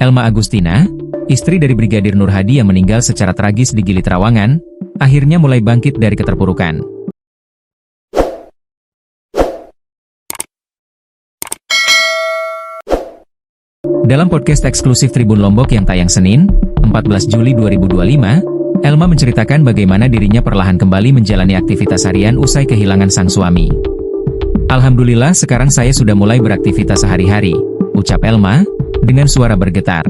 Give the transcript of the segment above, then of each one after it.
Elma Agustina, istri dari Brigadir Nur Hadi yang meninggal secara tragis di Gili Trawangan, akhirnya mulai bangkit dari keterpurukan. Dalam podcast eksklusif Tribun Lombok yang tayang Senin, 14 Juli 2025, Elma menceritakan bagaimana dirinya perlahan kembali menjalani aktivitas harian usai kehilangan sang suami. "Alhamdulillah sekarang saya sudah mulai beraktivitas sehari-hari," ucap Elma, dengan suara bergetar.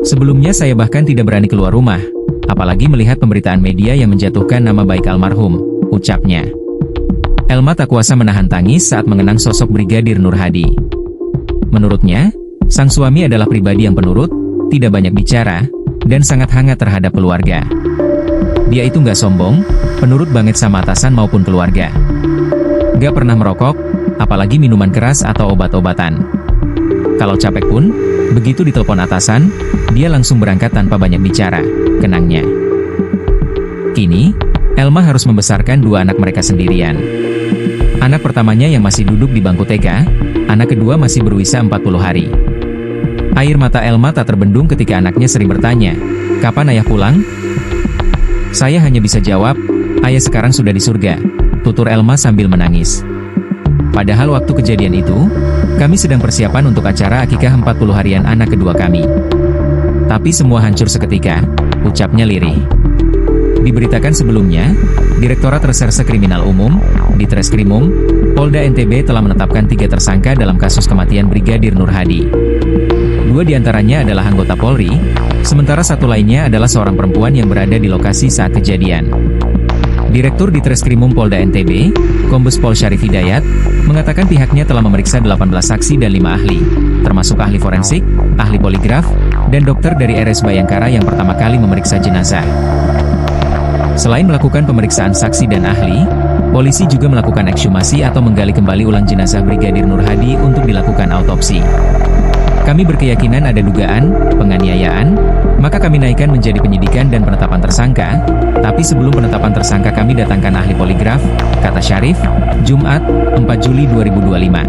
"Sebelumnya saya bahkan tidak berani keluar rumah, apalagi melihat pemberitaan media yang menjatuhkan nama baik almarhum," ucapnya. Elma tak kuasa menahan tangis saat mengenang sosok Brigadir Nur Hadi. Menurutnya, sang suami adalah pribadi yang penurut, tidak banyak bicara, dan sangat hangat terhadap keluarga. Dia itu nggak sombong, penurut banget sama atasan maupun keluarga. Nggak pernah merokok, apalagi minuman keras atau obat-obatan. Kalau capek pun, begitu ditelepon atasan, dia langsung berangkat tanpa banyak bicara, kenangnya. Kini, Elma harus membesarkan dua anak mereka sendirian. Anak pertamanya yang masih duduk di bangku TK, anak kedua masih berusia 40 hari. Air mata Elma tak terbendung ketika anaknya sering bertanya, "Kapan ayah pulang?" "Saya hanya bisa jawab, ayah sekarang sudah di surga," tutur Elma sambil menangis. Padahal waktu kejadian itu, kami sedang persiapan untuk acara akikah 40 harian anak kedua kami. Tapi semua hancur seketika, ucapnya lirih. Diberitakan sebelumnya, Direktorat Reserse Kriminal Umum, Ditreskrimum, Polda NTB telah menetapkan 3 tersangka dalam kasus kematian Brigadir Nur Hadi. 2 diantaranya adalah anggota Polri, sementara 1 lainnya adalah seorang perempuan yang berada di lokasi saat kejadian. Direktur Ditreskrimum Polda NTB, Kombes Pol Syarif Hidayat, mengatakan pihaknya telah memeriksa 18 saksi dan 5 ahli, termasuk ahli forensik, ahli poligraf, dan dokter dari RS Bayangkara yang pertama kali memeriksa jenazah. Selain melakukan pemeriksaan saksi dan ahli, polisi juga melakukan ekshumasi atau menggali kembali ulang jenazah Brigadir Nur Hadi untuk dilakukan autopsi. "Kami berkeyakinan ada dugaan penganiayaan, maka kami naikkan menjadi penyidikan dan penetapan tersangka, tapi sebelum penetapan tersangka kami datangkan ahli poligraf," kata Syarif, Jumat, 4 Juli 2025.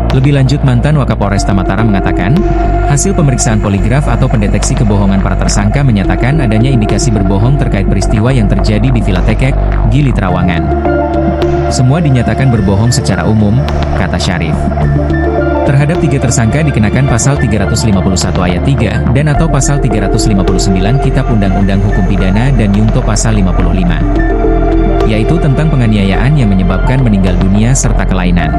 Lebih lanjut, mantan Wakapolresta Mataram mengatakan, hasil pemeriksaan poligraf atau pendeteksi kebohongan para tersangka menyatakan adanya indikasi berbohong terkait peristiwa yang terjadi di Villa Tekek, Gili Trawangan. "Semua dinyatakan berbohong secara umum," kata Syarif. Terhadap 3 tersangka dikenakan pasal 351 ayat 3 dan atau pasal 359 Kitab Undang-Undang Hukum Pidana dan Yungto pasal 55, yaitu tentang penganiayaan yang menyebabkan meninggal dunia serta kelainan.